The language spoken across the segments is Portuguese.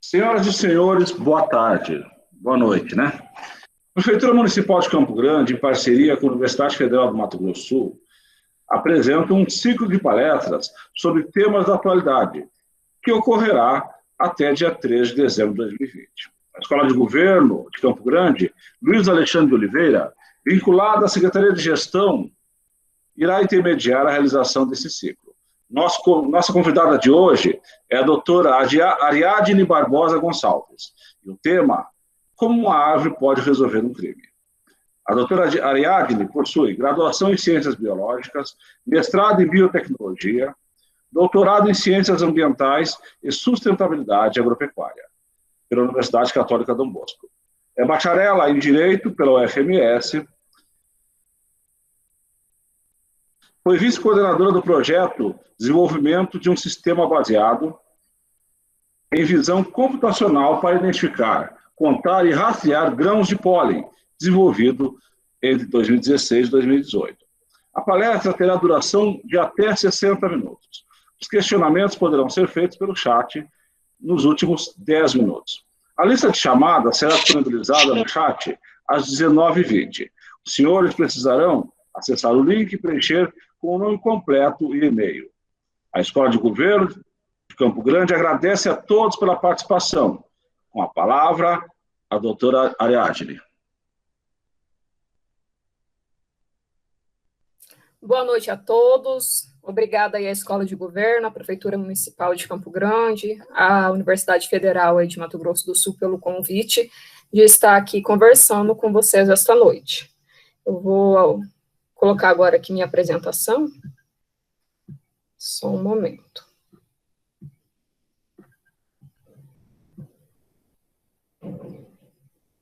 Senhoras e senhores, boa tarde, boa noite, né? A Prefeitura Municipal de Campo Grande, em parceria com a Universidade Federal do Mato Grosso do Sul, apresenta um ciclo de palestras sobre temas da atualidade, que ocorrerá até dia 3 de dezembro de 2020. A Escola de Governo de Campo Grande, Luiz Alexandre de Oliveira, vinculada à Secretaria de Gestão, irá intermediar a realização desse ciclo. Nossa convidada de hoje é a doutora Ariadne Barbosa Gonçalves. E o tema, como uma árvore pode resolver um crime. A doutora Ariadne possui graduação em Ciências Biológicas, mestrado em Biotecnologia, doutorado em Ciências Ambientais e Sustentabilidade Agropecuária, pela Universidade Católica Dom Bosco. É bacharela em Direito pela UFMS, foi vice-coordenadora do projeto Desenvolvimento de um Sistema Baseado em Visão Computacional para Identificar, Contar e Rastrear Grãos de Pólen, desenvolvido entre 2016 e 2018. A palestra terá duração de até 60 minutos. Os questionamentos poderão ser feitos pelo chat nos últimos 10 minutos. A lista de chamadas será disponibilizada no chat às 19h20. Os senhores precisarão acessar o link e preencher com o nome completo e e-mail. A Escola de Governo de Campo Grande agradece a todos pela participação. Com a palavra, a doutora Ariadne. Boa noite a todos. Obrigada aí à Escola de Governo, à Prefeitura Municipal de Campo Grande, à Universidade Federal aí de Mato Grosso do Sul pelo convite de estar aqui conversando com vocês esta noite. Eu vou colocar agora aqui minha apresentação. Só um momento.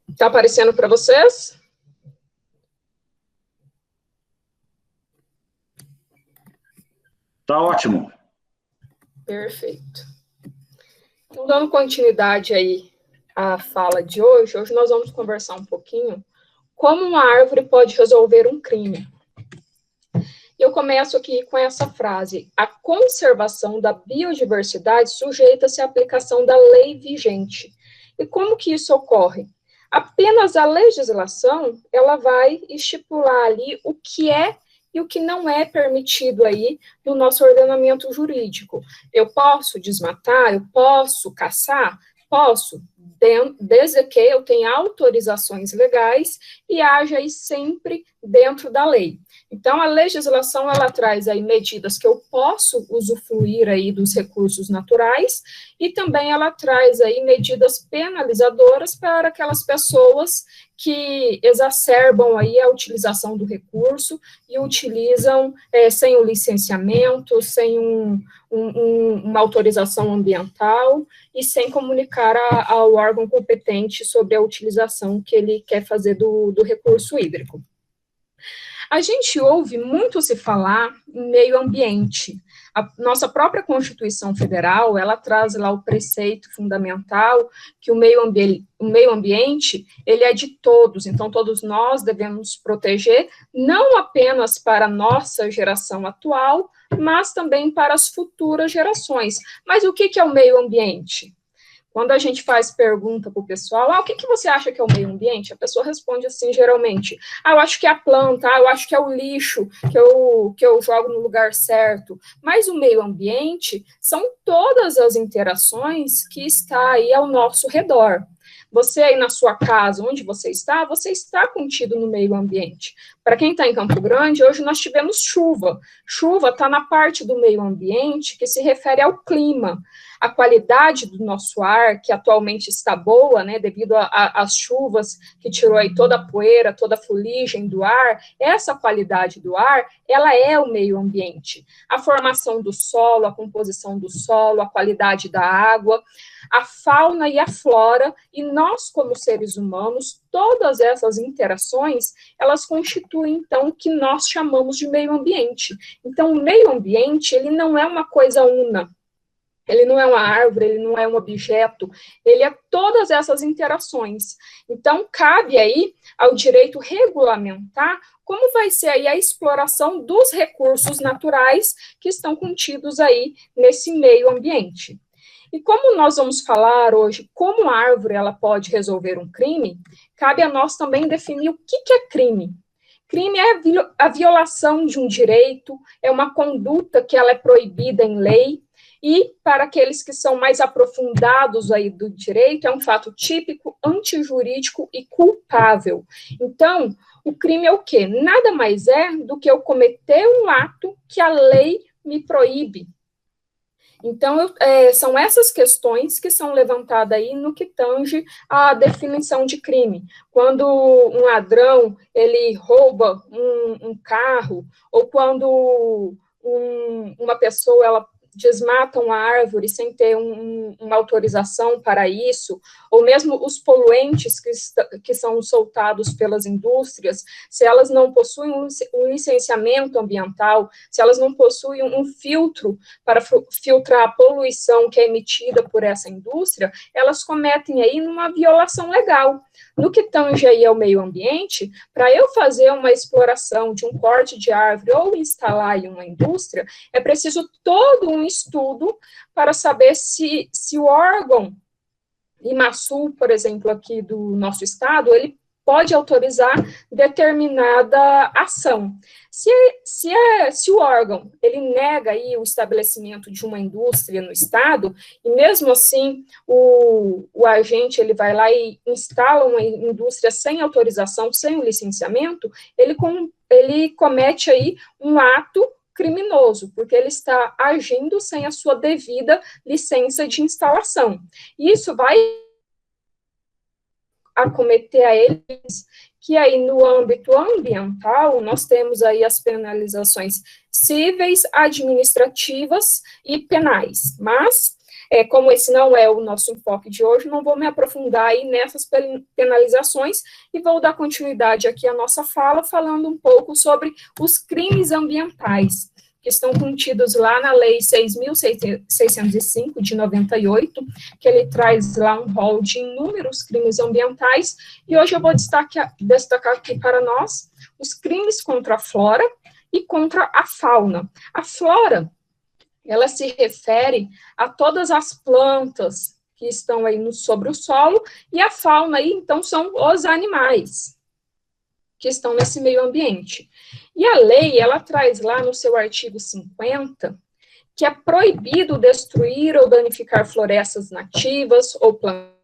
Está aparecendo para vocês? Está ótimo. Perfeito. Então, dando continuidade aí à fala de hoje nós vamos conversar um pouquinho como uma árvore pode resolver um crime. Eu começo aqui com essa frase: a conservação da biodiversidade sujeita-se à aplicação da lei vigente. E como que isso ocorre? Apenas a legislação, ela vai estipular ali o que é e o que não é permitido aí no nosso ordenamento jurídico. Eu posso desmatar, eu posso caçar? Posso, desde que eu tenha autorizações legais e haja aí sempre dentro da lei. Então, a legislação, ela traz aí medidas que eu posso usufruir aí dos recursos naturais e também ela traz aí medidas penalizadoras para aquelas pessoas que exacerbam aí a utilização do recurso e utilizam sem o licenciamento, sem uma autorização ambiental e sem comunicar ao órgão competente sobre a utilização que ele quer fazer do recurso hídrico. A gente ouve muito se falar em meio ambiente. A nossa própria Constituição Federal, ela traz lá o preceito fundamental que o meio ambiente, ele é de todos, então todos nós devemos proteger, não apenas para a nossa geração atual, mas também para as futuras gerações. Mas o que é o meio ambiente? Quando a gente faz pergunta para o pessoal, o que você acha que é o meio ambiente? A pessoa responde assim, geralmente, eu acho que é a planta, eu acho que é o lixo que eu jogo no lugar certo. Mas o meio ambiente são todas as interações que está aí ao nosso redor. Você aí na sua casa, onde você está contido no meio ambiente. Para quem está em Campo Grande, hoje nós tivemos chuva. Chuva está na parte do meio ambiente que se refere ao clima. A qualidade do nosso ar, que atualmente está boa, né, devido às chuvas que tirou aí toda a poeira, toda a fuligem do ar, essa qualidade do ar, ela é o meio ambiente. A formação do solo, a composição do solo, a qualidade da água, a fauna e a flora, e nós, como seres humanos, todas essas interações, elas constituem, então, o que nós chamamos de meio ambiente. Então, o meio ambiente, ele não é uma coisa una, ele não é uma árvore, ele não é um objeto, ele é todas essas interações. Então, cabe aí ao direito regulamentar como vai ser aí a exploração dos recursos naturais que estão contidos aí nesse meio ambiente. E como nós vamos falar hoje como a árvore ela pode resolver um crime, cabe a nós também definir o que é crime. Crime é a violação de um direito, é uma conduta que ela é proibida em lei, e para aqueles que são mais aprofundados aí do direito, é um fato típico, antijurídico e culpável. Então, o crime é o quê? Nada mais é do que eu cometer um ato que a lei me proíbe. Então, são essas questões que são levantadas aí no que tange à definição de crime. Quando um ladrão, ele rouba um carro, ou quando uma pessoa, ela desmata uma árvore sem ter uma autorização para isso, ou mesmo os poluentes que são soltados pelas indústrias, se elas não possuem um licenciamento ambiental, se elas não possuem um filtro para filtrar a poluição que é emitida por essa indústria, elas cometem aí uma violação legal. No que tange aí ao meio ambiente, para eu fazer uma exploração de um corte de árvore ou instalar em uma indústria, é preciso todo um estudo para saber se o órgão IMASU, por exemplo, aqui do nosso estado, ele pode autorizar determinada ação. Se o órgão, ele nega aí o estabelecimento de uma indústria no estado, e mesmo assim o agente, ele vai lá e instala uma indústria sem autorização, sem o licenciamento, ele comete aí um ato criminoso, porque ele está agindo sem a sua devida licença de instalação. Isso vai acometer a eles, que aí no âmbito ambiental, nós temos aí as penalizações cíveis, administrativas e penais, mas, como esse não é o nosso enfoque de hoje, não vou me aprofundar aí nessas penalizações e vou dar continuidade aqui à nossa fala, falando um pouco sobre os crimes ambientais, que estão contidos lá na Lei 6.605, de 98, que ele traz lá um rol de inúmeros crimes ambientais, e hoje eu vou destacar aqui para nós os crimes contra a flora e contra a fauna. A flora, ela se refere a todas as plantas que estão aí sobre o solo, e a fauna aí, então, são os animais que estão nesse meio ambiente. E a lei, ela traz lá no seu artigo 50, que é proibido destruir ou danificar florestas nativas ou plantas,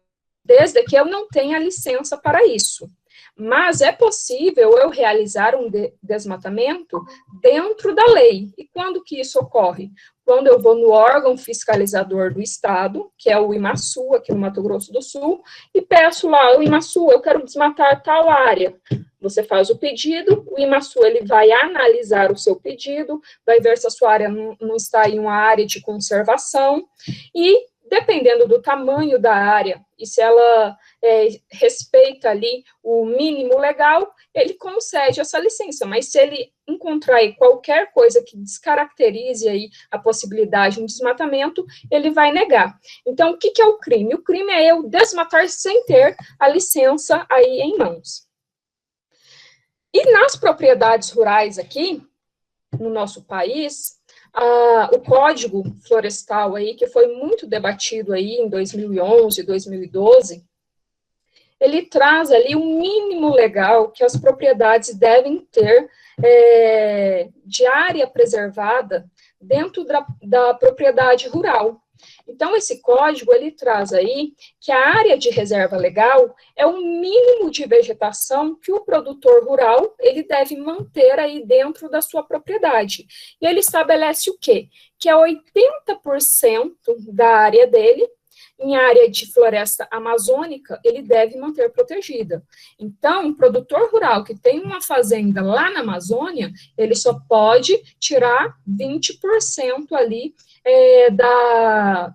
desde que eu não tenha licença para isso. Mas é possível eu realizar um desmatamento dentro da lei. E quando que isso ocorre? Quando eu vou no órgão fiscalizador do estado, que é o IMASU, aqui no Mato Grosso do Sul, e peço lá, o IMASU, eu quero desmatar tal área. Você faz o pedido, o IMASU, ele vai analisar o seu pedido, vai ver se a sua área não está em uma área de conservação, e dependendo do tamanho da área, e se ela respeita ali o mínimo legal, ele concede essa licença, mas se ele encontrar aí qualquer coisa que descaracterize aí a possibilidade de um desmatamento, ele vai negar. Então, o que é o crime? O crime é eu desmatar sem ter a licença aí em mãos. E nas propriedades rurais aqui, no nosso país, o Código Florestal aí, que foi muito debatido aí em 2011, 2012, ele traz ali o mínimo legal que as propriedades devem ter de área preservada dentro da propriedade rural. Então, esse código, ele traz aí que a área de reserva legal é o mínimo de vegetação que o produtor rural, ele deve manter aí dentro da sua propriedade. E ele estabelece o quê? Que é 80% da área dele, em área de floresta amazônica, ele deve manter protegida. Então, um produtor rural que tem uma fazenda lá na Amazônia, ele só pode tirar 20% ali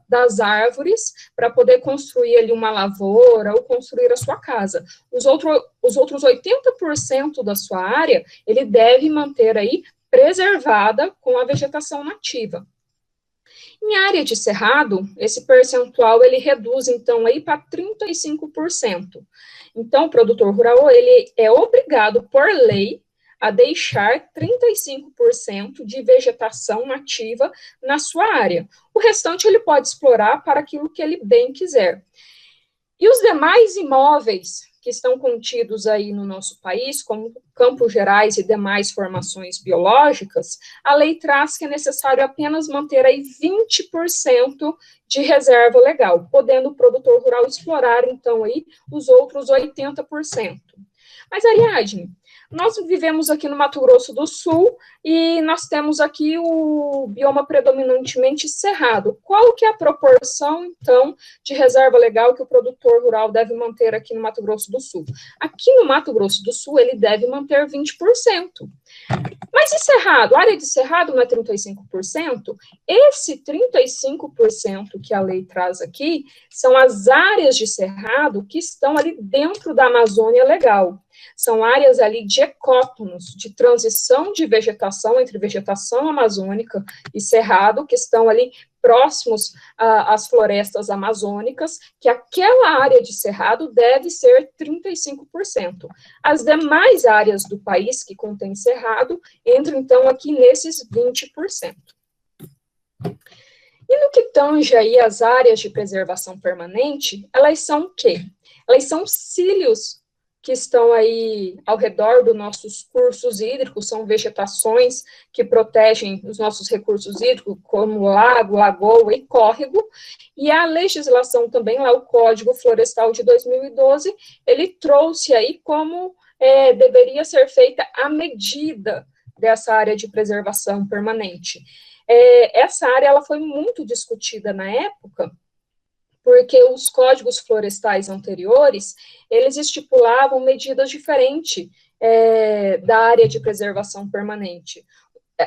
das árvores para poder construir ali uma lavoura ou construir a sua casa. Os outros 80% da sua área, ele deve manter aí preservada com a vegetação nativa. Em área de cerrado, esse percentual ele reduz, então, aí para 35%. Então, o produtor rural, ele é obrigado, por lei, a deixar 35% de vegetação nativa na sua área. O restante ele pode explorar para aquilo que ele bem quiser. E os demais imóveis que estão contidos aí no nosso país, como campos gerais e demais formações biológicas, a lei traz que é necessário apenas manter aí 20% de reserva legal, podendo o produtor rural explorar, então, aí os outros 80%. Mas, Ariadne, nós vivemos aqui no Mato Grosso do Sul e nós temos aqui o bioma predominantemente cerrado. Qual que é a proporção, então, de reserva legal que o produtor rural deve manter aqui no Mato Grosso do Sul? Aqui no Mato Grosso do Sul, ele deve manter 20%. Mas e cerrado? A área de cerrado não é 35%? Esse 35% que a lei traz aqui são as áreas de cerrado que estão ali dentro da Amazônia Legal. São áreas ali de ecótonos, de transição de vegetação entre vegetação amazônica e cerrado, que estão ali próximos às florestas amazônicas, que aquela área de cerrado deve ser 35%. As demais áreas do país que contém cerrado entram, então, aqui nesses 20%. E no que tange aí as áreas de preservação permanente, elas são o quê? Elas são cílios que estão aí ao redor dos nossos cursos hídricos, são vegetações que protegem os nossos recursos hídricos, como lago, lagoa e córrego, e a legislação também, lá o Código Florestal de 2012, ele trouxe aí como deveria ser feita a medida dessa área de preservação permanente. Essa área ela foi muito discutida na época, porque os códigos florestais anteriores, eles estipulavam medidas diferentes da área de preservação permanente.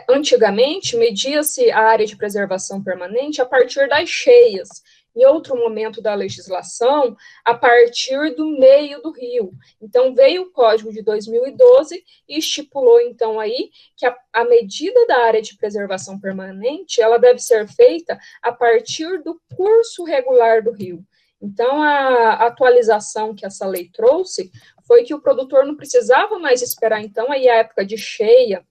Antigamente, media-se a área de preservação permanente a partir das cheias, em outro momento da legislação, a partir do meio do rio. Então, veio o Código de 2012 e estipulou, então, aí, que a medida da área de preservação permanente, ela deve ser feita a partir do curso regular do rio. Então, a atualização que essa lei trouxe foi que o produtor não precisava mais esperar, então, aí a época de cheia,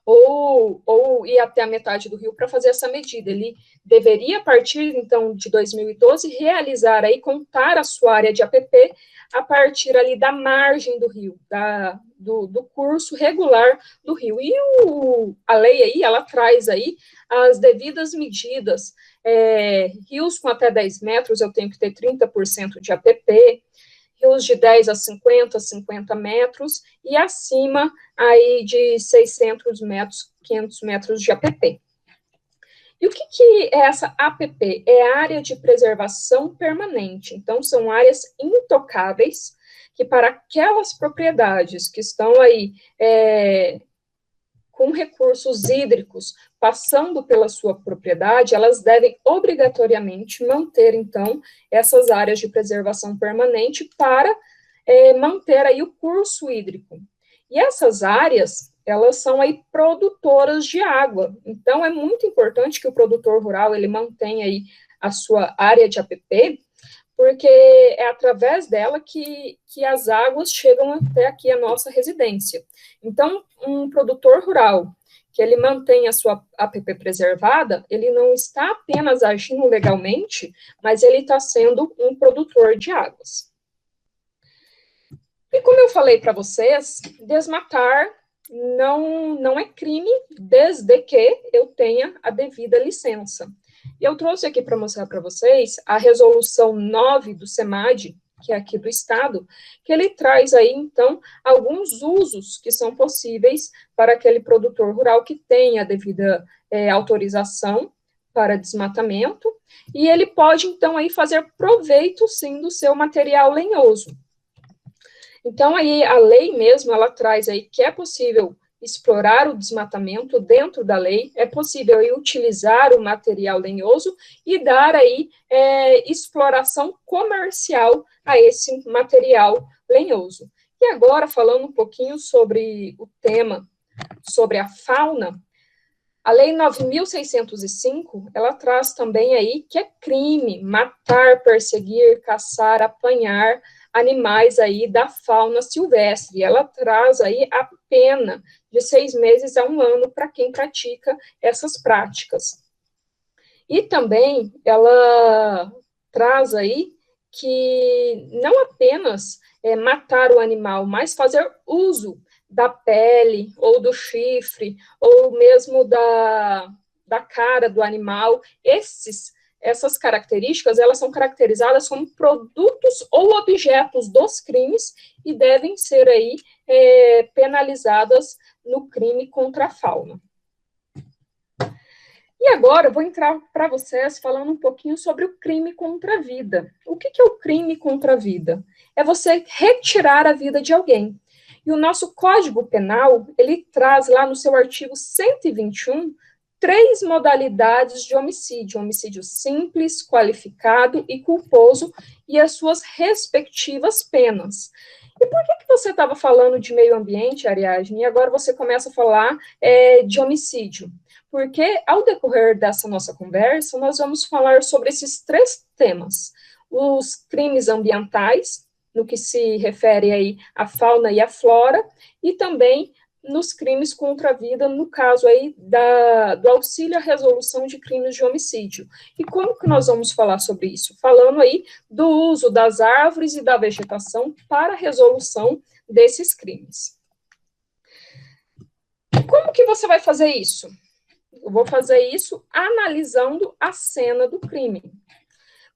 ou ir até a metade do rio para fazer essa medida. Ele deveria, a partir, então, de 2012, realizar aí, contar a sua área de APP a partir ali da margem do rio, do curso regular do rio. E a lei aí, ela traz aí as devidas medidas. Rios com até 10 metros, eu tenho que ter 30% de APP, rios de 10 a 50 metros, e acima aí de 600 metros, 500 metros de APP. E o que é essa APP? É a área de preservação permanente. Então, são áreas intocáveis que para aquelas propriedades que estão aí com recursos hídricos passando pela sua propriedade, elas devem obrigatoriamente manter, então, essas áreas de preservação permanente para manter aí o curso hídrico. E essas áreas, elas são aí produtoras de água. Então, é muito importante que o produtor rural, ele mantenha aí a sua área de APP, porque é através dela que as águas chegam até aqui a nossa residência. Então, um produtor rural que ele mantém a sua APP preservada, ele não está apenas agindo legalmente, mas ele está sendo um produtor de águas. E como eu falei para vocês, desmatar não é crime, desde que eu tenha a devida licença. E eu trouxe aqui para mostrar para vocês a resolução 9 do SEMAD, que é aqui do estado, que ele traz aí, então, alguns usos que são possíveis para aquele produtor rural que tenha a devida autorização para desmatamento, e ele pode, então, aí fazer proveito, sim, do seu material lenhoso. Então, aí, a lei mesmo, ela traz aí que é possível explorar o desmatamento dentro da lei, é possível aí utilizar o material lenhoso e dar aí exploração comercial a esse material lenhoso. E agora, falando um pouquinho sobre o tema, sobre a fauna, a Lei 9.605, ela traz também aí que é crime matar, perseguir, caçar, apanhar animais aí da fauna silvestre. Ela traz aí a pena de 6 meses a 1 ano para quem pratica essas práticas. E também ela traz aí que não apenas matar o animal, mas fazer uso da pele, ou do chifre, ou mesmo da cara do animal. Essas características, elas são caracterizadas como produtos ou objetos dos crimes e devem ser aí penalizadas no crime contra a fauna. E agora eu vou entrar para vocês falando um pouquinho sobre o crime contra a vida. O que é o crime contra a vida? É você retirar a vida de alguém. E o nosso Código Penal, ele traz lá no seu artigo 121, 3 modalidades de homicídio: homicídio simples, qualificado e culposo, e as suas respectivas penas. E por que você estava falando de meio ambiente, Ariadne, e agora você começa a falar de homicídio? Porque, ao decorrer dessa nossa conversa, nós vamos falar sobre esses 3 temas: os crimes ambientais, no que se refere aí à fauna e à flora, e também nos crimes contra a vida, no caso aí do auxílio à resolução de crimes de homicídio. E como que nós vamos falar sobre isso? Falando aí do uso das árvores e da vegetação para a resolução desses crimes. Como que você vai fazer isso? Eu vou fazer isso analisando a cena do crime.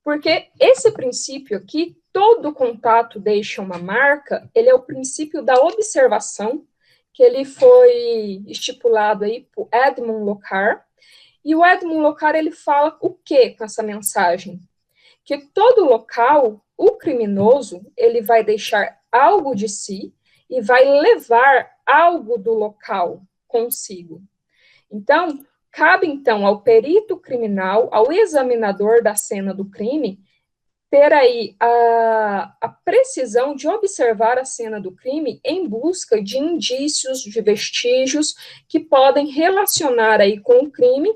Porque esse princípio aqui, todo contato deixa uma marca, ele é o princípio da observação, que ele foi estipulado aí por Edmund Locard. E o Edmund Locard, ele fala o quê com essa mensagem? Que todo local, o criminoso, ele vai deixar algo de si e vai levar algo do local consigo. Então, cabe, então, ao perito criminal, ao examinador da cena do crime, ter aí a precisão de observar a cena do crime em busca de indícios, de vestígios que podem relacionar aí com o crime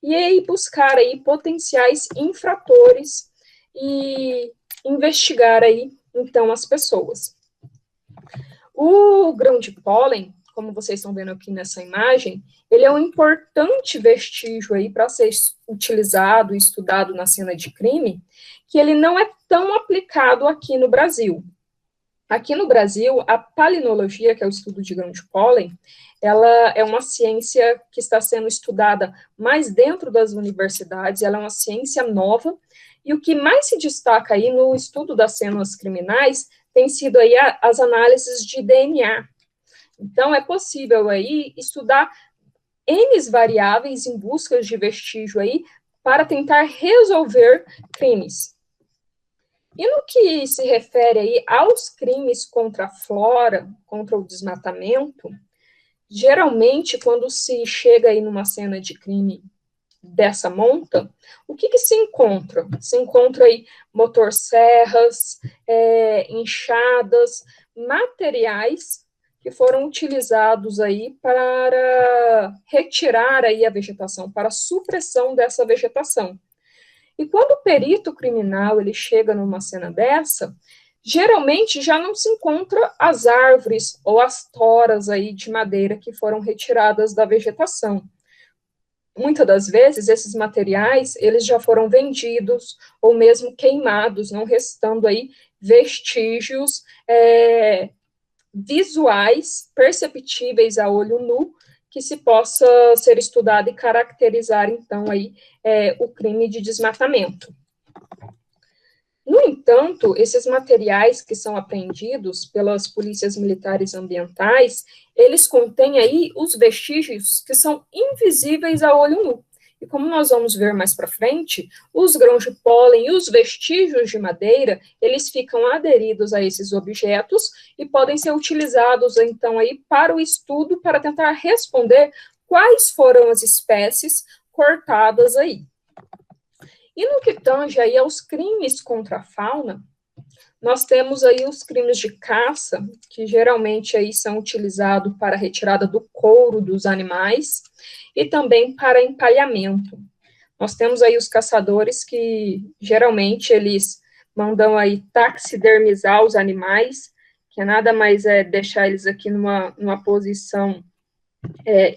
e aí buscar aí potenciais infratores e investigar aí, então, as pessoas. O grão de pólen, como vocês estão vendo aqui nessa imagem, ele é um importante vestígio aí para ser utilizado e estudado na cena de crime, que ele não é tão aplicado aqui no Brasil. Aqui no Brasil, a palinologia, que é o estudo de grão de pólen, ela é uma ciência que está sendo estudada mais dentro das universidades, ela é uma ciência nova, e o que mais se destaca aí no estudo das cenas criminais tem sido aí as análises de DNA. Então, é possível aí estudar N variáveis em busca de vestígio aí para tentar resolver crimes. E no que se refere aí aos crimes contra a flora, contra o desmatamento, geralmente, quando se chega aí numa cena de crime dessa monta, o que se encontra? Se encontra aí motosserras, enxadas, materiais que foram utilizados aí para retirar aí a vegetação, para a supressão dessa vegetação. E quando o perito criminal ele chega numa cena dessa, geralmente já não se encontra as árvores ou as toras aí de madeira que foram retiradas da vegetação. Muitas das vezes, esses materiais, eles já foram vendidos ou mesmo queimados, não restando aí vestígios visuais, perceptíveis a olho nu, que se possa ser estudado e caracterizar, então, aí, o crime de desmatamento. No entanto, esses materiais que são apreendidos pelas polícias militares ambientais, eles contêm aí os vestígios que são invisíveis a olho nu. E como nós vamos ver mais para frente, os grãos de pólen e os vestígios de madeira, eles ficam aderidos a esses objetos e podem ser utilizados, então, aí para o estudo, para tentar responder quais foram as espécies cortadas aí. E no que tange aí aos crimes contra a fauna, nós temos aí os crimes de caça, que geralmente aí são utilizados para a retirada do couro dos animais e também para empalhamento. Nós temos aí os caçadores que geralmente eles mandam aí taxidermizar os animais, que nada mais é deixar eles aqui numa posição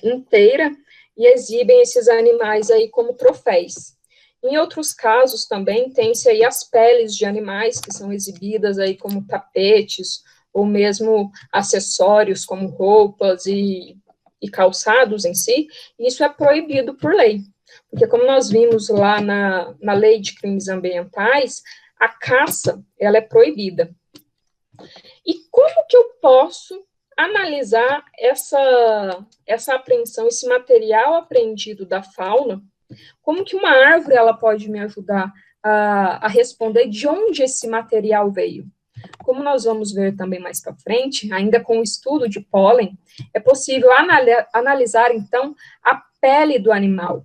inteira, e exibem esses animais aí como troféus. Em outros casos também tem-se aí as peles de animais que são exibidas aí como tapetes, ou mesmo acessórios como roupas e calçados em si, e isso é proibido por lei. Porque como nós vimos lá na lei de crimes ambientais, a caça, ela é proibida. E como que eu posso analisar essa apreensão, esse material apreendido da fauna? Como que uma árvore ela pode me ajudar a responder de onde esse material veio? Como nós vamos ver também mais para frente, ainda com o estudo de pólen, é possível analisar, então, a pele do animal,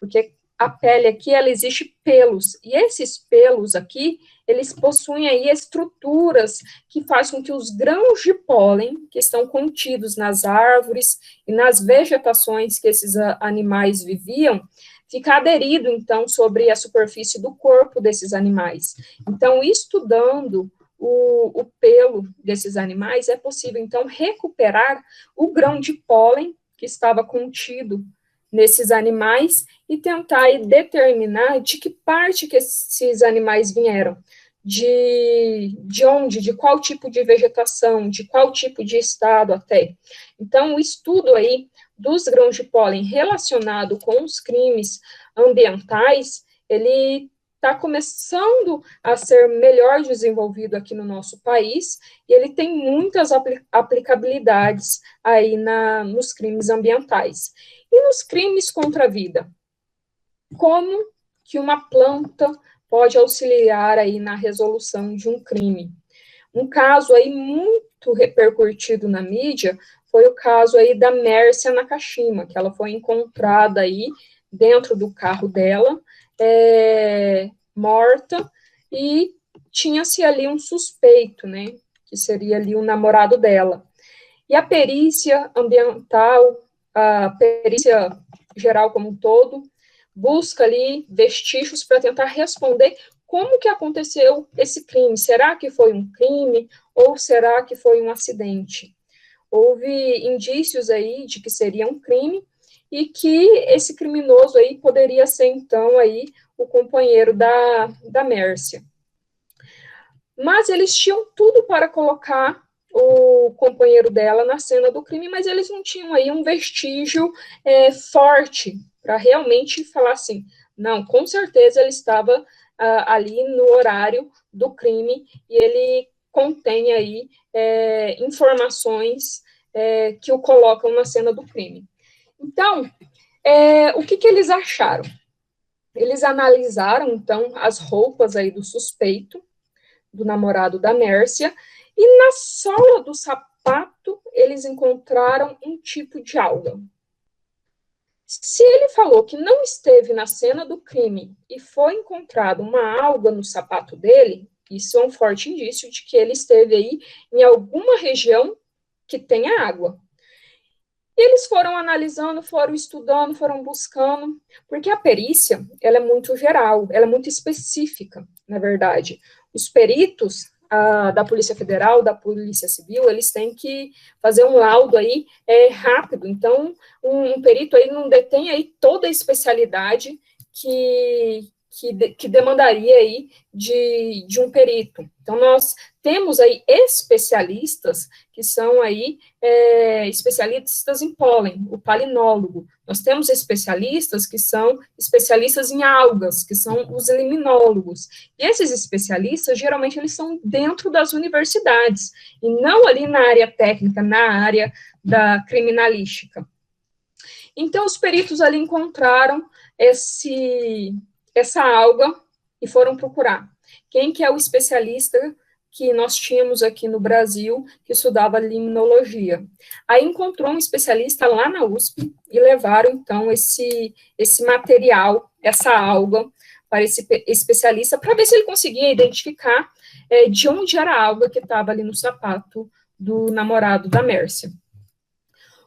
porque a pele aqui, ela existe pelos, e esses pelos aqui, eles possuem aí estruturas que fazem com que os grãos de pólen, que estão contidos nas árvores e nas vegetações que esses animais viviam, fica aderido, então, sobre a superfície do corpo desses animais. Então, estudando o pelo desses animais, é possível, então, recuperar o grão de pólen que estava contido nesses animais e tentar aí, determinar de que parte que esses animais vieram, de onde, de qual tipo de vegetação, de qual tipo de estado até. Então, o estudo aí dos grãos de pólen relacionado com os crimes ambientais, ele está começando a ser melhor desenvolvido aqui no nosso país, e ele tem muitas aplicabilidades aí nos crimes ambientais. E nos crimes contra a vida? Como que uma planta pode auxiliar aí na resolução de um crime? Um caso aí muito repercutido na mídia foi o caso aí da Mércia Nakashima, que ela foi encontrada aí dentro do carro dela, morta, e tinha-se ali um suspeito, né, que seria ali o namorado dela. E a perícia ambiental, a perícia geral como um todo, busca ali vestígios para tentar responder como que aconteceu esse crime. Será que foi um crime ou será que foi um acidente? Houve indícios aí de que seria um crime e que esse criminoso aí poderia ser, então, aí o companheiro da Mércia. Mas eles tinham tudo para colocar o companheiro dela na cena do crime, mas eles não tinham aí um vestígio forte para realmente falar assim, não, com certeza ele estava ali no horário do crime e ele contém aí informações que o colocam na cena do crime. Então, o que eles acharam? Eles analisaram, então, as roupas aí do suspeito, do namorado da Mércia, e na sola do sapato eles encontraram um tipo de alga. Se ele falou que não esteve na cena do crime e foi encontrada uma alga no sapato dele, isso é um forte indício de que ele esteve aí em alguma região que tenha água. E eles foram analisando, foram estudando, foram buscando, porque a perícia, ela é muito geral, ela é muito específica, na verdade. Os peritos da Polícia Federal, da Polícia Civil, eles têm que fazer um laudo aí rápido. Então, um perito aí não detém aí toda a especialidade que demandaria aí de um perito. Então, nós temos aí especialistas que são aí especialistas em pólen, o palinólogo. Nós temos especialistas que são especialistas em algas, que são os liminólogos. E esses especialistas, geralmente, eles são dentro das universidades, e não ali na área técnica, na área da criminalística. Então, os peritos ali encontraram essa alga e foram procurar. Quem que é o especialista que nós tínhamos aqui no Brasil, que estudava limnologia? Aí encontrou um especialista lá na USP e levaram, então, esse material, essa alga, para esse especialista, para ver se ele conseguia identificar de onde era a alga que estava ali no sapato do namorado da Mércia.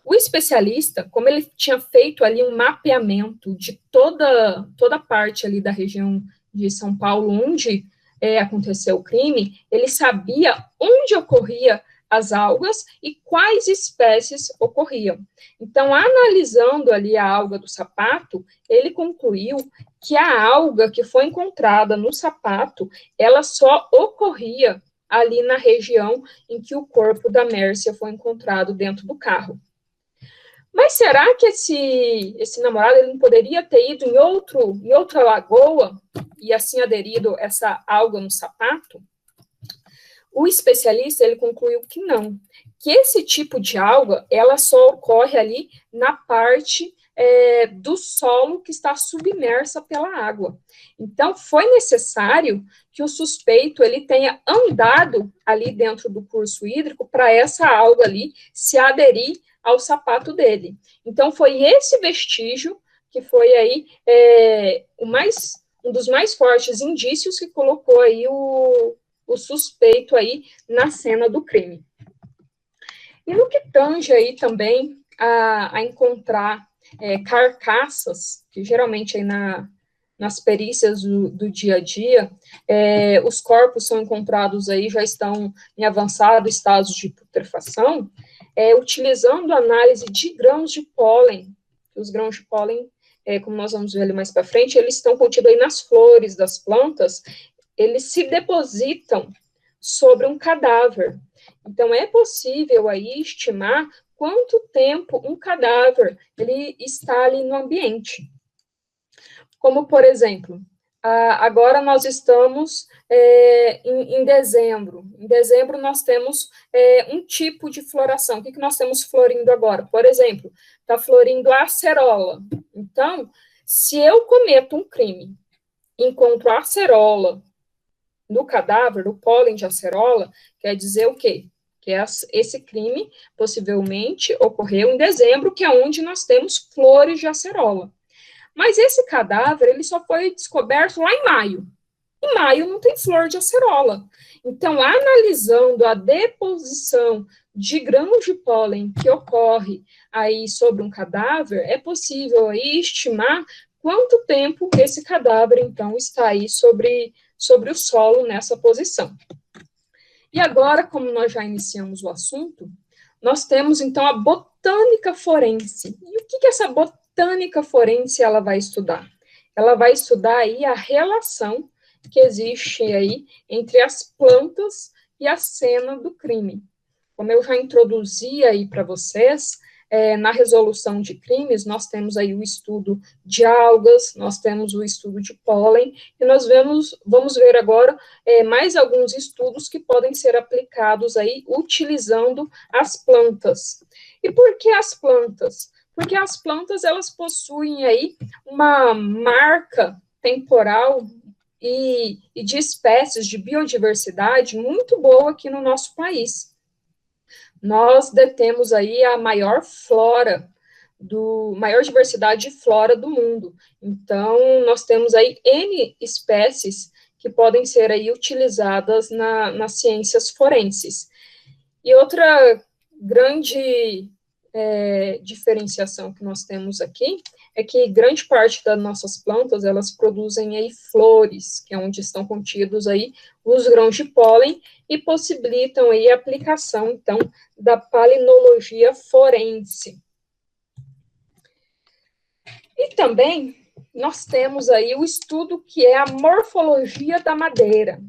O especialista, como ele tinha feito ali um mapeamento de toda a parte ali da região de São Paulo, onde aconteceu o crime, ele sabia onde ocorria as algas e quais espécies ocorriam. Então, analisando ali a alga do sapato, ele concluiu que a alga que foi encontrada no sapato, ela só ocorria ali na região em que o corpo da Mércia foi encontrado dentro do carro. Mas será que esse namorado ele não poderia ter ido em outra lagoa e assim aderido essa alga no sapato? O especialista ele concluiu que não, que esse tipo de alga ela só ocorre ali na parte do solo que está submersa pela água. Então, foi necessário que o suspeito ele tenha andado ali dentro do curso hídrico para essa alga ali se aderir ao sapato dele. Então, foi esse vestígio que foi aí um dos mais fortes indícios que colocou aí o suspeito aí na cena do crime. E no que tange aí também a encontrar carcaças, que geralmente aí nas perícias do dia a dia, os corpos são encontrados aí, já estão em avançado estado de putrefação, utilizando análise de grãos de pólen. Os grãos de pólen, como nós vamos ver ali mais para frente, eles estão contidos aí nas flores das plantas, eles se depositam sobre um cadáver. Então, é possível aí estimar quanto tempo um cadáver ele está ali no ambiente. Como, por exemplo, agora nós estamos em dezembro. Em dezembro, nós temos um tipo de floração. O que nós temos florindo agora? Por exemplo, está florindo a acerola. Então, se eu cometo um crime, encontro a acerola no cadáver, o pólen de acerola, quer dizer o quê? Que esse crime possivelmente ocorreu em dezembro, que é onde nós temos flores de acerola. Mas esse cadáver, ele só foi descoberto lá em maio. Em maio não tem flor de acerola. Então, analisando a deposição de grãos de pólen que ocorre aí sobre um cadáver, é possível aí estimar quanto tempo esse cadáver, então, está aí sobre o solo nessa posição. E agora, como nós já iniciamos o assunto, nós temos, então, a botânica forense. E o que essa botânica forense ela vai estudar? Ela vai estudar aí a relação que existe aí entre as plantas e a cena do crime. Como eu já introduzi aí para vocês, na resolução de crimes, nós temos aí o estudo de algas, nós temos o estudo de pólen, e nós vamos ver agora mais alguns estudos que podem ser aplicados aí utilizando as plantas. E por que as plantas? Porque as plantas, elas possuem aí uma marca temporal e de espécies, de biodiversidade muito boa aqui no nosso país. Nós detemos aí a maior diversidade de flora do mundo. Então, nós temos aí N espécies que podem ser aí utilizadas nas ciências forenses. E outra grande diferenciação que nós temos aqui é que grande parte das nossas plantas, elas produzem aí flores, que é onde estão contidos aí os grãos de pólen, e possibilitam aí a aplicação, então, da palinologia forense. E também nós temos aí o estudo que é a morfologia da madeira.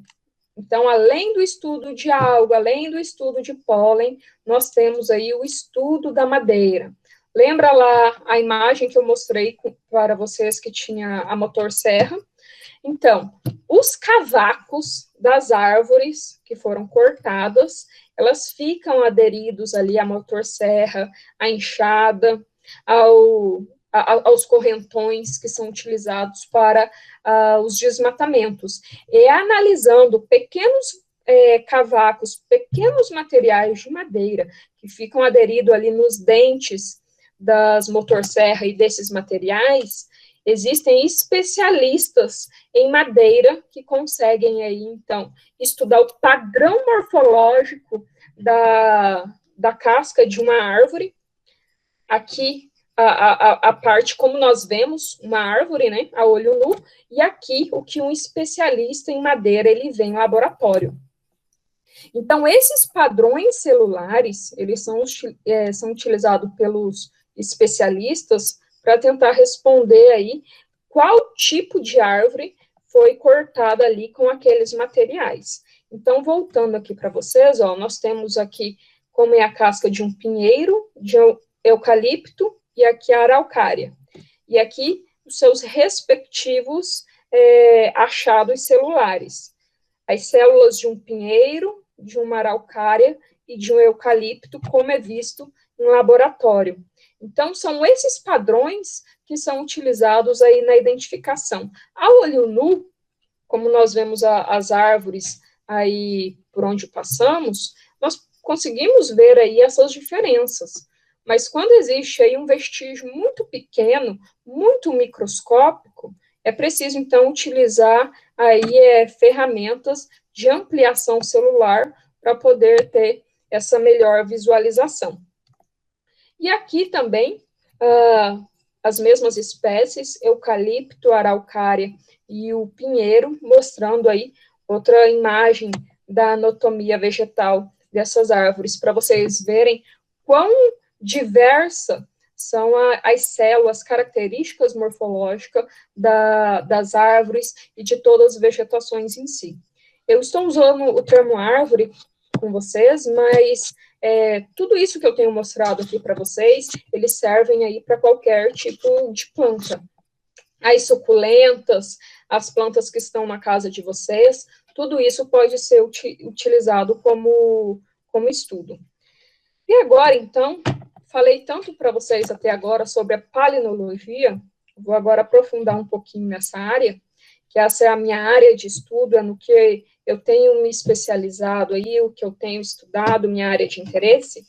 Então, além do estudo de alga, além do estudo de pólen, nós temos aí o estudo da madeira. Lembra lá a imagem que eu mostrei para vocês que tinha a motosserra? Então, os cavacos das árvores que foram cortadas, elas ficam aderidos ali à motosserra, à enxada, aos correntões que são utilizados para os desmatamentos. E analisando pequenos cavacos, pequenos materiais de madeira que ficam aderidos ali nos dentes das motosserra e desses materiais, existem especialistas em madeira que conseguem aí, então, estudar o padrão morfológico da casca de uma árvore. Aqui a parte como nós vemos uma árvore, né, a olho nu, e aqui o que um especialista em madeira ele vê em laboratório. Então, esses padrões celulares, eles são utilizados pelos especialistas para tentar responder aí qual tipo de árvore foi cortada ali com aqueles materiais. Então, voltando aqui para vocês, ó, nós temos aqui como é a casca de um pinheiro, de um eucalipto, e aqui a araucária. E aqui os seus respectivos achados celulares. As células de um pinheiro, de uma araucária e de um eucalipto, como é visto em laboratório. Então, são esses padrões que são utilizados aí na identificação. A olho nu, como nós vemos as árvores aí por onde passamos, nós conseguimos ver aí essas diferenças. Mas quando existe aí um vestígio muito pequeno, muito microscópico, é preciso, então, utilizar aí ferramentas de ampliação celular para poder ter essa melhor visualização. E aqui também, as mesmas espécies, eucalipto, araucária e o pinheiro, mostrando aí outra imagem da anatomia vegetal dessas árvores, para vocês verem quão diversa são as células, características morfológicas das árvores e de todas as vegetações em si. Eu estou usando o termo árvore com vocês, mas tudo isso que eu tenho mostrado aqui para vocês, eles servem aí para qualquer tipo de planta. As suculentas, as plantas que estão na casa de vocês, tudo isso pode ser utilizado como estudo. E agora, então, falei tanto para vocês até agora sobre a palinologia, vou agora aprofundar um pouquinho nessa área, que essa é a minha área de estudo, é no que eu tenho me especializado aí, o que eu tenho estudado, minha área de interesse.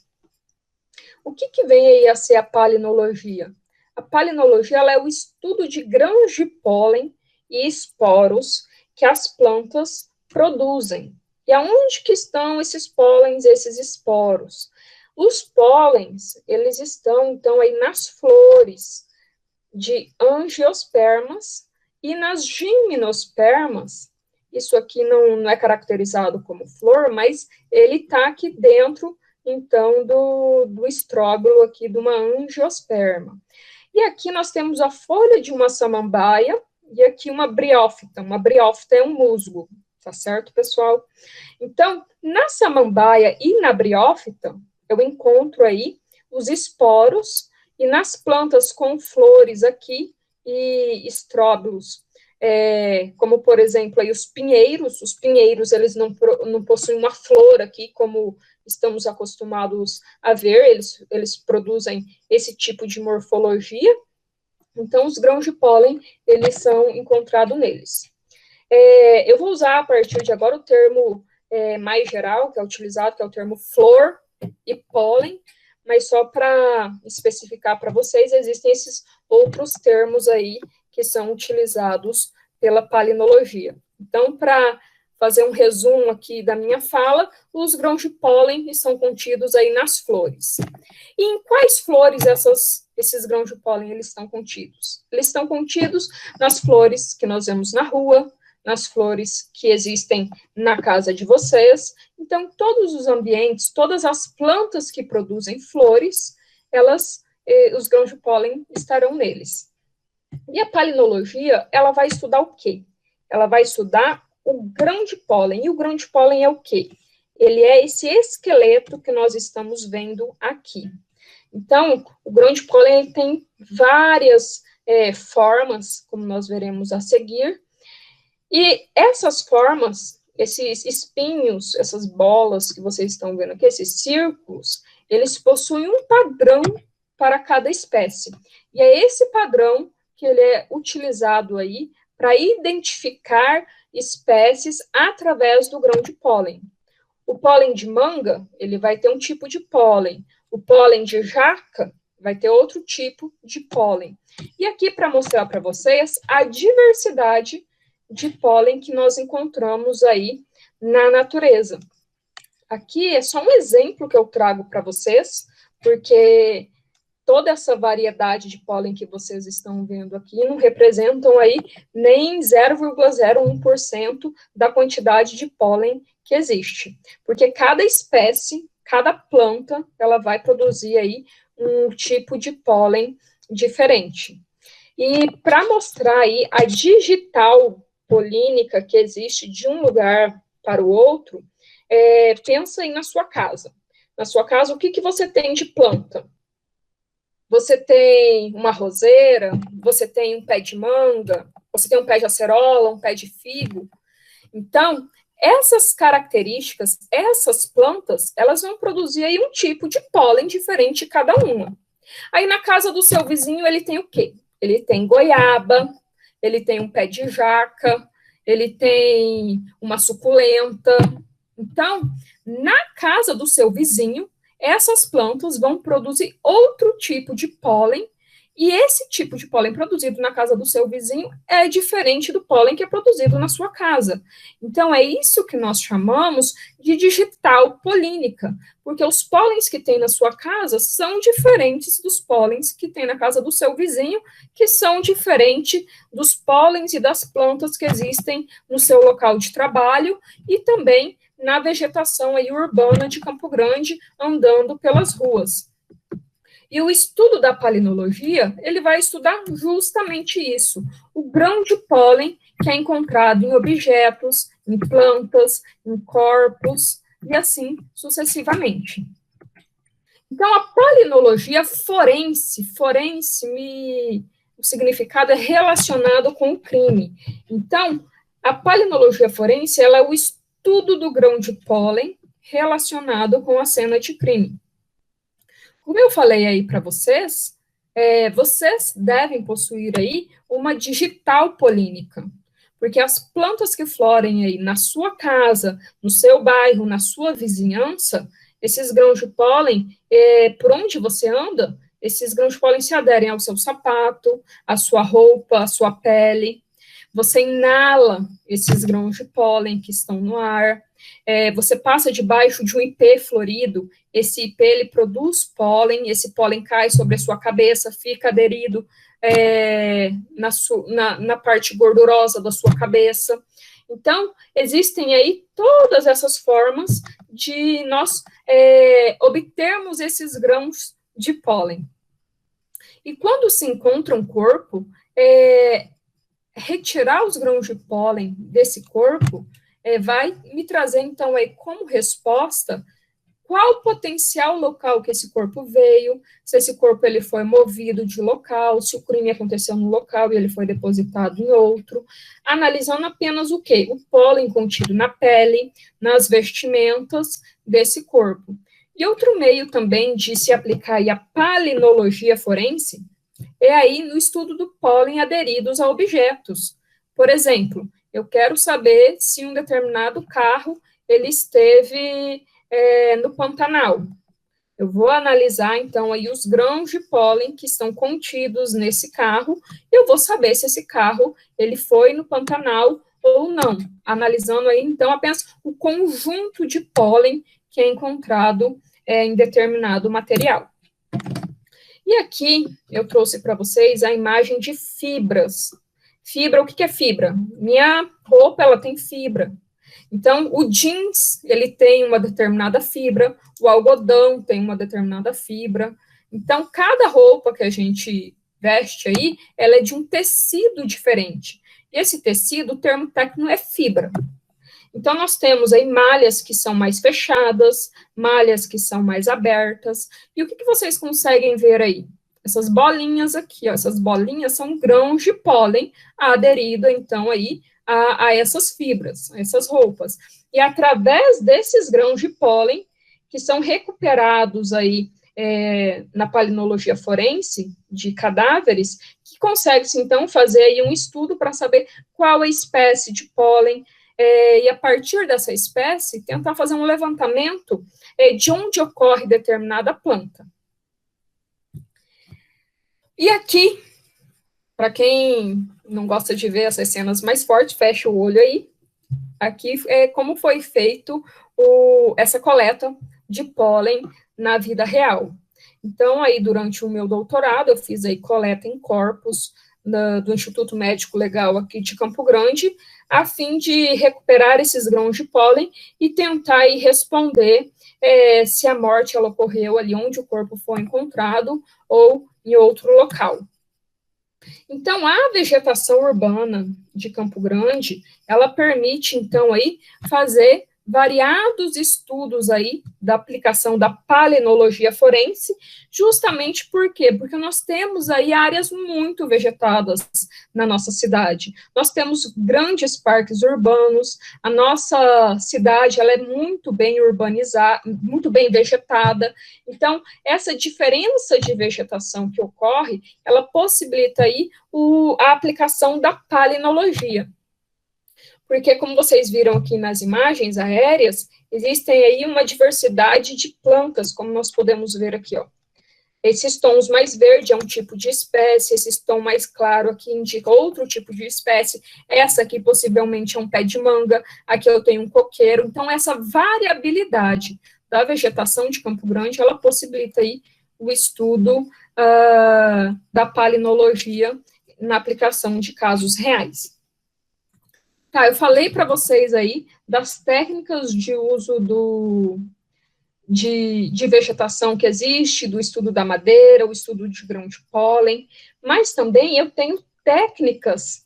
O que vem aí a ser a palinologia? A palinologia ela é o estudo de grãos de pólen e esporos que as plantas produzem. E aonde que estão esses pólens, esses esporos? Os pólens, eles estão, então, aí nas flores de angiospermas e nas gimnospermas. Isso aqui não é caracterizado como flor, mas ele está aqui dentro, então, do estróbilo aqui de uma angiosperma. E aqui nós temos a folha de uma samambaia e aqui uma briófita. Uma briófita é um musgo, tá certo, pessoal? Então, na samambaia e na briófita, eu encontro aí os esporos, e nas plantas com flores aqui e estróbilos, como, por exemplo, aí os pinheiros, eles não possuem uma flor aqui, como estamos acostumados a ver, eles produzem esse tipo de morfologia, então os grãos de pólen, eles são encontrados neles. Eu vou usar, a partir de agora, o termo mais geral, que é utilizado, que é o termo flor e pólen, mas só para especificar para vocês, existem esses outros termos aí que são utilizados pela palinologia. Então, para fazer um resumo aqui da minha fala, os grãos de pólen estão contidos aí nas flores. E em quais flores esses grãos de pólen eles estão contidos? Eles estão contidos nas flores que nós vemos na rua, nas flores que existem na casa de vocês. Então, todos os ambientes, todas as plantas que produzem flores, os grãos de pólen estarão neles. E a palinologia, ela vai estudar o quê? Ela vai estudar o grão de pólen. E o grão de pólen é o quê? Ele é esse esqueleto que nós estamos vendo aqui. Então, o grão de pólen ele tem várias formas, como nós veremos a seguir. E essas formas, esses espinhos, essas bolas que vocês estão vendo aqui, esses círculos, eles possuem um padrão para cada espécie. E é esse padrão que ele é utilizado aí para identificar espécies através do grão de pólen. O pólen de manga, ele vai ter um tipo de pólen. O pólen de jaca vai ter outro tipo de pólen. E aqui, para mostrar para vocês a diversidade de pólen que nós encontramos aí na natureza. Aqui é só um exemplo que eu trago para vocês, porque toda essa variedade de pólen que vocês estão vendo aqui não representam aí nem 0,01% da quantidade de pólen que existe, porque cada espécie, cada planta, ela vai produzir aí um tipo de pólen diferente. E para mostrar aí a digital polínica que existe de um lugar para o outro, pensa aí na sua casa. Na sua casa, o que você tem de planta? Você tem uma roseira, você tem um pé de manga, você tem um pé de acerola, um pé de figo. Então, essas características, essas plantas, elas vão produzir aí um tipo de pólen diferente cada uma. Aí na casa do seu vizinho, ele tem o quê? Ele tem goiaba, ele tem um pé de jaca, ele tem uma suculenta. Então, na casa do seu vizinho, essas plantas vão produzir outro tipo de pólen, e esse tipo de pólen produzido na casa do seu vizinho é diferente do pólen que é produzido na sua casa. Então, é isso que nós chamamos de digital polínica, porque os pólens que tem na sua casa são diferentes dos pólens que tem na casa do seu vizinho, que são diferentes dos pólens e das plantas que existem no seu local de trabalho e também na vegetação aí urbana de Campo Grande, andando pelas ruas. E o estudo da palinologia, ele vai estudar justamente isso, o grão de pólen que é encontrado em objetos, em plantas, em corpos, e assim sucessivamente. Então, a palinologia forense, o significado é relacionado com o crime. Então, a palinologia forense, ela é o estudo do grão de pólen relacionado com a cena de crime. Como eu falei aí para vocês, vocês devem possuir aí uma digital polínica, porque as plantas que florem aí na sua casa, no seu bairro, na sua vizinhança, esses grãos de pólen, por onde você anda, esses grãos de pólen se aderem ao seu sapato, à sua roupa, à sua pele. Você inala esses grãos de pólen que estão no ar. Você passa debaixo de um ipê florido, esse ipê ele produz pólen, esse pólen cai sobre a sua cabeça, fica aderido na parte gordurosa da sua cabeça. Então, existem aí todas essas formas de nós obtermos esses grãos de pólen. E quando se encontra um corpo, retirar os grãos de pólen desse corpo vai me trazer, então, como resposta, qual o potencial local que esse corpo veio, se esse corpo ele foi movido de local, se o crime aconteceu no local e ele foi depositado em outro, analisando apenas o quê? O pólen contido na pele, nas vestimentas desse corpo. E outro meio também de se aplicar aí a palinologia forense é aí no estudo do pólen aderidos a objetos. Por exemplo, eu quero saber se um determinado carro ele esteve no Pantanal. Eu vou analisar, então, aí os grãos de pólen que estão contidos nesse carro, e eu vou saber se esse carro ele foi no Pantanal ou não, analisando aí, então, apenas o conjunto de pólen que é encontrado em determinado material. E aqui eu trouxe para vocês a imagem de fibras. Fibra, o que é fibra? Minha roupa, ela tem fibra. Então, o jeans, ele tem uma determinada fibra, o algodão tem uma determinada fibra. Então, cada roupa que a gente veste aí, ela é de um tecido diferente. E esse tecido, o termo técnico é fibra. Então, nós temos aí malhas que são mais fechadas, malhas que são mais abertas. E o que vocês conseguem ver aí? Essas bolinhas aqui, ó, essas bolinhas são grãos de pólen aderido, então, aí, a essas fibras, a essas roupas. E através desses grãos de pólen, que são recuperados aí na palinologia forense de cadáveres, que consegue-se, então, fazer aí um estudo para saber qual a espécie de pólen, e a partir dessa espécie, tentar fazer um levantamento de onde ocorre determinada planta. E aqui, para quem não gosta de ver essas cenas mais fortes, fecha o olho aí. Aqui é como foi feito essa coleta de pólen na vida real. Então, aí, durante o meu doutorado, eu fiz aí coleta em corpos do Instituto Médico Legal aqui de Campo Grande, a fim de recuperar esses grãos de pólen e tentar aí responder se a morte ela ocorreu ali onde o corpo foi encontrado ou em outro local. Então, a vegetação urbana de Campo Grande, ela permite, então, aí, fazer variados estudos aí da aplicação da palenologia forense, justamente por quê? Porque nós temos aí áreas muito vegetadas na nossa cidade. Nós temos grandes parques urbanos, a nossa cidade ela é muito bem urbanizada, muito bem vegetada. Então, essa diferença de vegetação que ocorre, ela possibilita aí a aplicação da palenologia. Porque, como vocês viram aqui nas imagens aéreas, existem aí uma diversidade de plantas, como nós podemos ver aqui, ó. Esses tons mais verde é um tipo de espécie, esse tom mais claro aqui indica outro tipo de espécie, essa aqui possivelmente é um pé de manga, aqui eu tenho um coqueiro. Então, essa variabilidade da vegetação de Campo Grande, ela possibilita aí o estudo da palenologia na aplicação de casos reais. Tá, eu falei para vocês aí das técnicas de uso de vegetação que existe, do estudo da madeira, o estudo de grão de pólen, mas também eu tenho técnicas,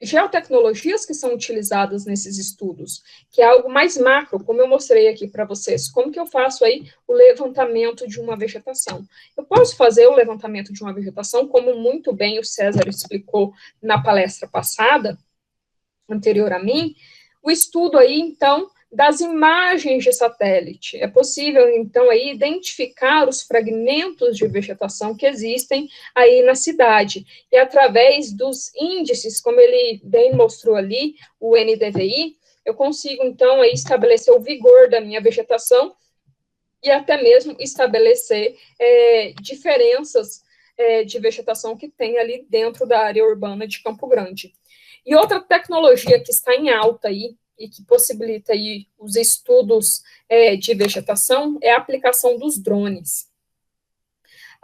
geotecnologias que são utilizadas nesses estudos, que é algo mais macro, como eu mostrei aqui para vocês. Como que eu faço aí o levantamento de uma vegetação? Eu posso fazer o levantamento de uma vegetação, como muito bem o César explicou na palestra passada, anterior a mim, o estudo aí, então, das imagens de satélite. É possível, então, aí, identificar os fragmentos de vegetação que existem aí na cidade. E através dos índices, como ele bem mostrou ali, o NDVI, eu consigo, então, aí, estabelecer o vigor da minha vegetação e até mesmo estabelecer diferenças de vegetação que tem ali dentro da área urbana de Campo Grande. E outra tecnologia que está em alta aí, e que possibilita aí os estudos de vegetação, é a aplicação dos drones.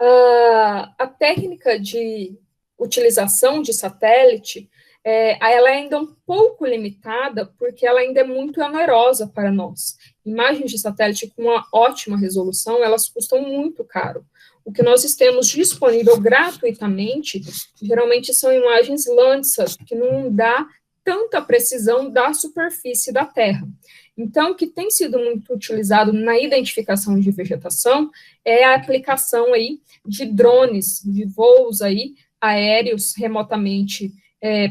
A técnica de utilização de satélite, ela é ainda um pouco limitada, porque ela ainda é muito onerosa para nós. Imagens de satélite com uma ótima resolução, elas custam muito caro. O que nós temos disponível gratuitamente, geralmente são imagens Landsat, que não dá tanta precisão da superfície da Terra. Então, o que tem sido muito utilizado na identificação de vegetação é a aplicação aí de drones, de voos aí aéreos remotamente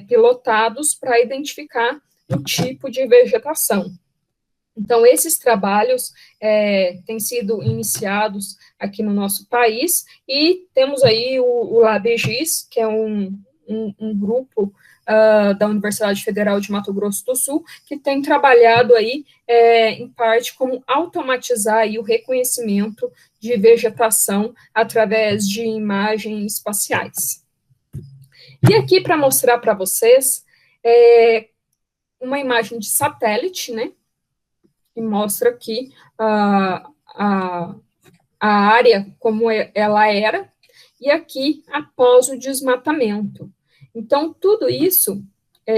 pilotados para identificar o tipo de vegetação. Então, esses trabalhos têm sido iniciados aqui no nosso país, e temos aí o LabGIS, que é um grupo da Universidade Federal de Mato Grosso do Sul, que tem trabalhado aí, em parte, como automatizar aí o reconhecimento de vegetação através de imagens espaciais. E aqui, para mostrar para vocês, uma imagem de satélite, né, que mostra aqui a área como ela era, e aqui após o desmatamento. Então, tudo isso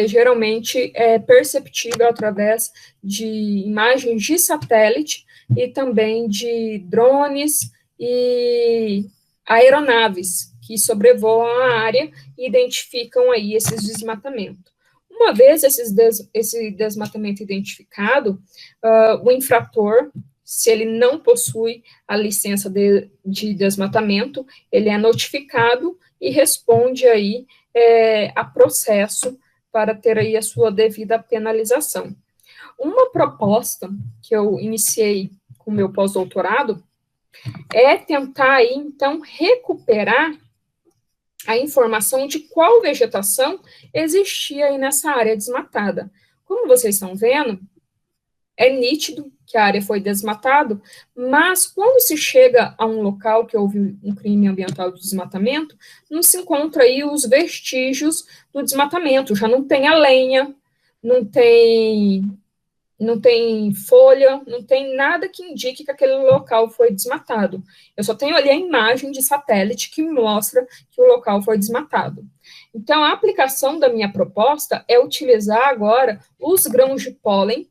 geralmente é perceptível através de imagens de satélite e também de drones e aeronaves que sobrevoam a área e identificam aí esses desmatamentos. Uma vez esse desmatamento identificado, o infrator, se ele não possui a licença de desmatamento, ele é notificado e responde aí a processo para ter aí a sua devida penalização. Uma proposta que eu iniciei com o meu pós-doutorado é tentar aí, então, recuperar a informação de qual vegetação existia aí nessa área desmatada. Como vocês estão vendo, é nítido que a área foi desmatada, mas quando se chega a um local que houve um crime ambiental de desmatamento, não se encontra aí os vestígios do desmatamento, já não tem a lenha, não tem não tem folha, não tem nada que indique que aquele local foi desmatado. Eu só tenho ali a imagem de satélite que mostra que o local foi desmatado. Então, a aplicação da minha proposta é utilizar agora os grãos de pólen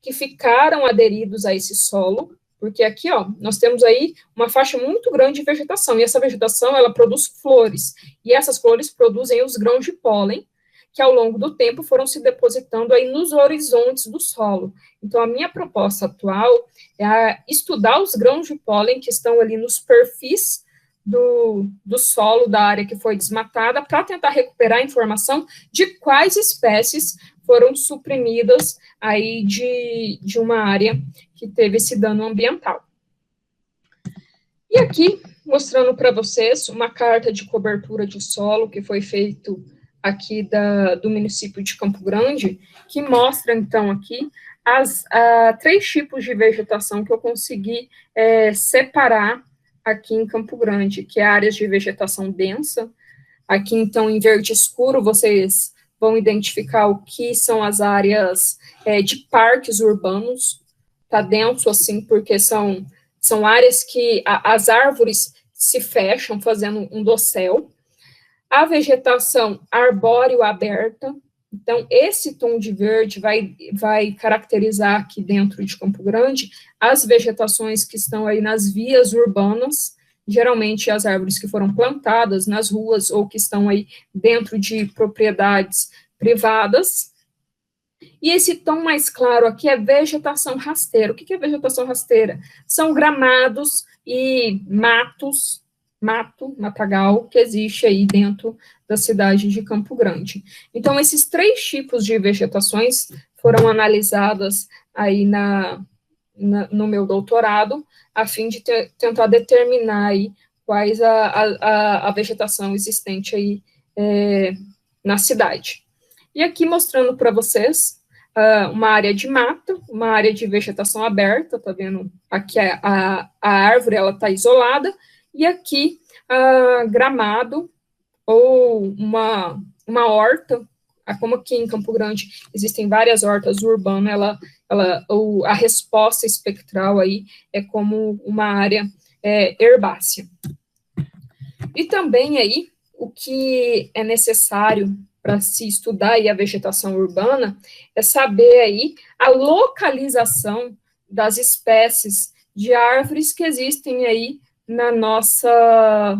que ficaram aderidos a esse solo, porque aqui, ó, nós temos aí uma faixa muito grande de vegetação, e essa vegetação, ela produz flores, e essas flores produzem os grãos de pólen, que ao longo do tempo foram se depositando aí nos horizontes do solo. Então, a minha proposta atual é estudar os grãos de pólen que estão ali nos perfis do solo da área que foi desmatada, para tentar recuperar a informação de quais espécies foram suprimidas aí de uma área que teve esse dano ambiental. E aqui, mostrando para vocês uma carta de cobertura de solo que foi feito aqui do município de Campo Grande, que mostra, então, aqui três tipos de vegetação que eu consegui separar aqui em Campo Grande, que é áreas de vegetação densa. Aqui, então, em verde escuro, vocês vão identificar o que são as áreas de parques urbanos. Tá denso, assim, porque são áreas que as árvores se fecham, fazendo um dossel. A vegetação arbóreo aberta, então, esse tom de verde vai caracterizar aqui dentro de Campo Grande as vegetações que estão aí nas vias urbanas, geralmente as árvores que foram plantadas nas ruas ou que estão aí dentro de propriedades privadas. E esse tom mais claro aqui é vegetação rasteira. O que é vegetação rasteira? São gramados e matagal, que existe aí dentro da cidade de Campo Grande. Então, esses três tipos de vegetações foram analisadas aí no meu doutorado, a fim de tentar determinar aí quais a vegetação existente aí na cidade. E aqui mostrando para vocês uma área de mata, uma área de vegetação aberta, tá vendo? Aqui a árvore, ela tá isolada, e aqui gramado ou uma horta, como aqui em Campo Grande existem várias hortas urbanas, a resposta espectral aí é como uma área herbácea. E também aí, o que é necessário para se estudar aí a vegetação urbana é saber aí a localização das espécies de árvores que existem aí na nossa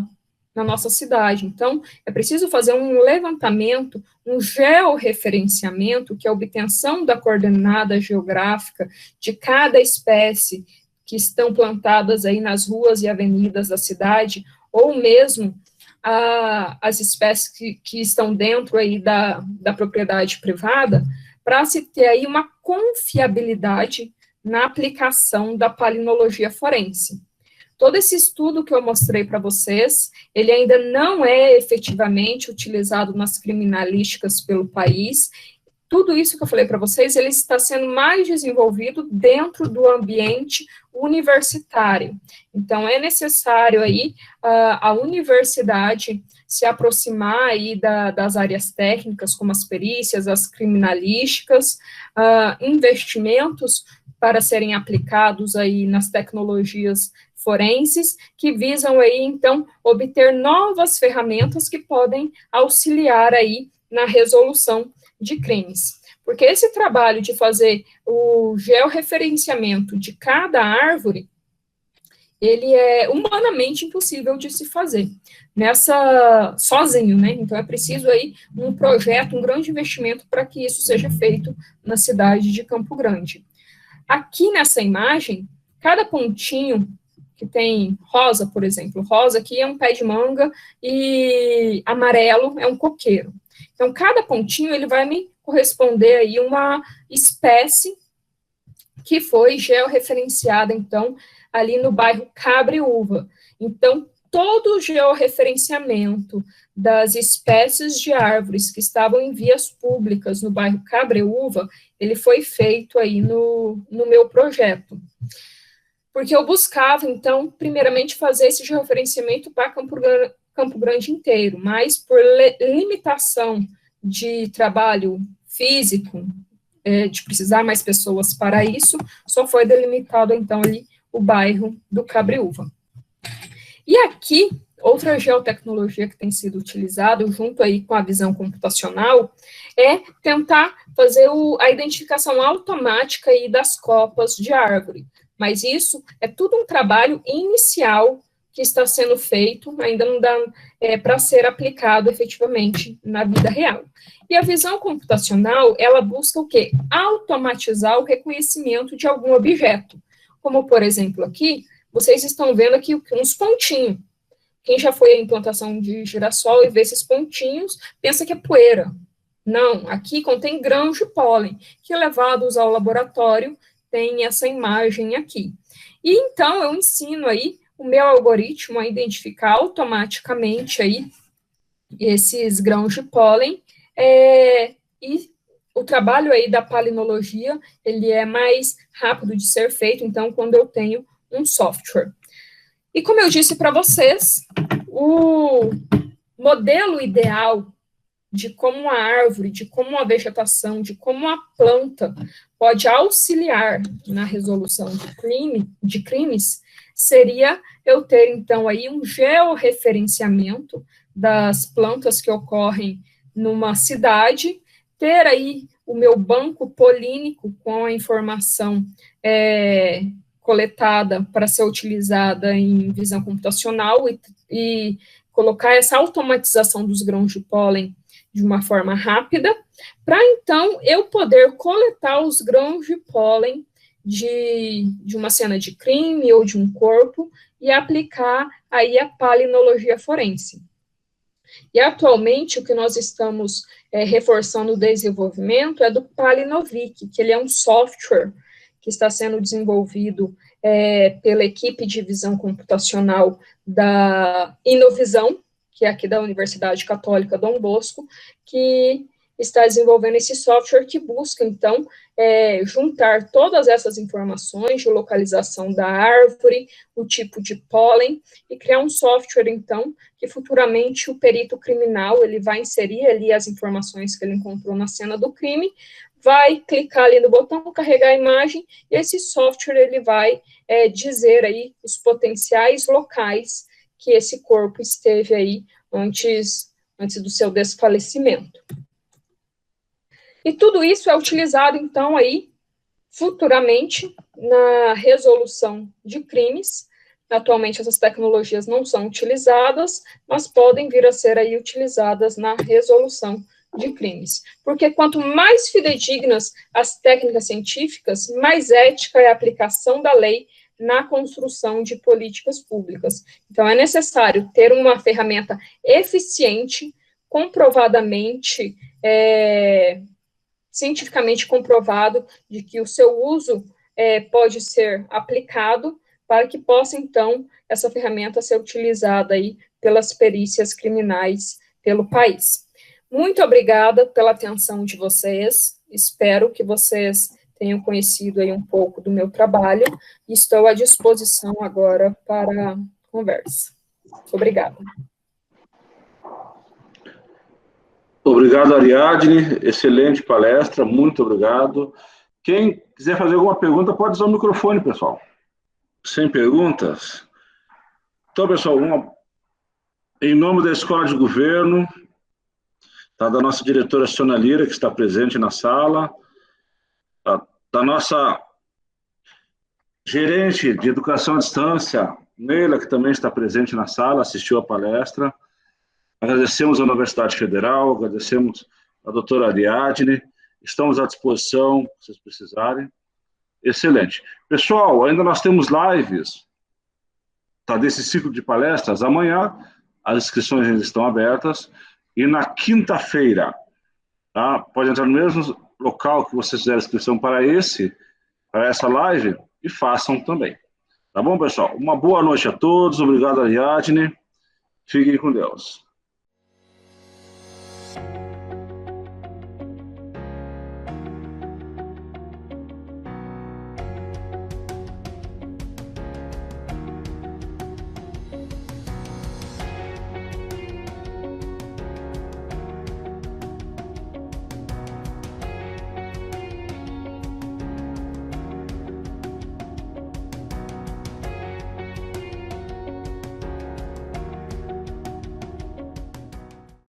cidade. Então, é preciso fazer um levantamento, um georreferenciamento, que é a obtenção da coordenada geográfica de cada espécie que estão plantadas aí nas ruas e avenidas da cidade, ou mesmo as espécies que estão dentro aí da propriedade privada, para se ter aí uma confiabilidade na aplicação da palinologia forense. Todo esse estudo que eu mostrei para vocês, ele ainda não é efetivamente utilizado nas criminalísticas pelo país. Tudo isso que eu falei para vocês, ele está sendo mais desenvolvido dentro do ambiente universitário. Então, é necessário aí a universidade se aproximar aí das áreas técnicas, como as perícias, as criminalísticas, investimentos para serem aplicados aí nas tecnologias forenses, que visam aí, então, obter novas ferramentas que podem auxiliar aí na resolução de crimes. Porque esse trabalho de fazer o georreferenciamento de cada árvore, ele é humanamente impossível de se fazer sozinho, né? Então, é preciso aí um projeto, um grande investimento para que isso seja feito na cidade de Campo Grande. Aqui nessa imagem, cada pontinho que tem rosa, por exemplo, rosa aqui é um pé de manga e amarelo é um coqueiro. Então, cada pontinho, ele vai me corresponder aí uma espécie que foi georreferenciada, então, ali no bairro Cabreúva. Então, todo o georreferenciamento das espécies de árvores que estavam em vias públicas no bairro Cabreúva, ele foi feito aí no meu projeto. Porque eu buscava, então, primeiramente, fazer esse georreferenciamento para Campo Grande inteiro, mas por limitação de trabalho físico, de precisar mais pessoas para isso, só foi delimitado, então, ali o bairro do Cabreúva. E aqui, outra geotecnologia que tem sido utilizada, junto aí com a visão computacional, é tentar fazer a identificação automática aí das copas de árvore. Mas isso é tudo um trabalho inicial que está sendo feito, ainda não dá para ser aplicado efetivamente na vida real. E a visão computacional, ela busca o quê? Automatizar o reconhecimento de algum objeto. Como, por exemplo, aqui, vocês estão vendo aqui uns pontinhos. Quem já foi à implantação de girassol e vê esses pontinhos, pensa que é poeira. Não, aqui contém grãos de pólen, que levados ao laboratório, tem essa imagem aqui. E então, eu ensino aí o meu algoritmo a identificar automaticamente aí esses grãos de pólen, e o trabalho aí da palinologia, ele é mais rápido de ser feito, então, quando eu tenho um software. E como eu disse para vocês, o modelo ideal de como a árvore, de como a vegetação, de como a planta pode auxiliar na resolução de crimes, seria eu ter, então, aí um georreferenciamento das plantas que ocorrem numa cidade, ter aí o meu banco polínico com a informação coletada para ser utilizada em visão computacional e colocar essa automatização dos grãos de pólen de uma forma rápida, para então eu poder coletar os grãos de pólen de uma cena de crime ou de um corpo e aplicar aí a palinologia forense. E atualmente o que nós estamos reforçando o desenvolvimento é do Palinovic, que ele é um software que está sendo desenvolvido pela equipe de visão computacional da Inovisão, que é aqui da Universidade Católica Dom Bosco, que está desenvolvendo esse software que busca, então, juntar todas essas informações de localização da árvore, o tipo de pólen, e criar um software, então, que futuramente o perito criminal, ele vai inserir ali as informações que ele encontrou na cena do crime, vai clicar ali no botão, carregar a imagem, e esse software, ele vai dizer aí os potenciais locais que esse corpo esteve aí antes do seu desfalecimento. E tudo isso é utilizado, então, aí, futuramente, na resolução de crimes. Atualmente, essas tecnologias não são utilizadas, mas podem vir a ser aí utilizadas na resolução de crimes. Porque quanto mais fidedignas as técnicas científicas, mais ética é a aplicação da lei na construção de políticas públicas. Então, é necessário ter uma ferramenta eficiente, comprovadamente, cientificamente comprovado, de que o seu uso pode ser aplicado, para que possa, então, essa ferramenta ser utilizada aí pelas perícias criminais pelo país. Muito obrigada pela atenção de vocês, espero que vocês tenham conhecido aí um pouco do meu trabalho, e estou à disposição agora para a conversa. Obrigada. Obrigado, Ariadne, excelente palestra, muito obrigado. Quem quiser fazer alguma pergunta, pode usar o microfone, pessoal. Sem perguntas? Então, pessoal, em nome da Escola de Governo, da nossa diretora Sônia Lira, que está presente na sala, da nossa gerente de educação à distância, Neila, que também está presente na sala, assistiu a palestra. Agradecemos a Universidade Federal, agradecemos a doutora Ariadne, estamos à disposição, se vocês precisarem. Excelente. Pessoal, ainda nós temos lives desse ciclo de palestras. Amanhã as inscrições ainda estão abertas, e na quinta-feira, pode entrar no mesmo local que vocês fizeram a inscrição para essa live, e façam também. Tá bom, pessoal? Uma boa noite a todos, obrigado, Ariadne, fiquem com Deus.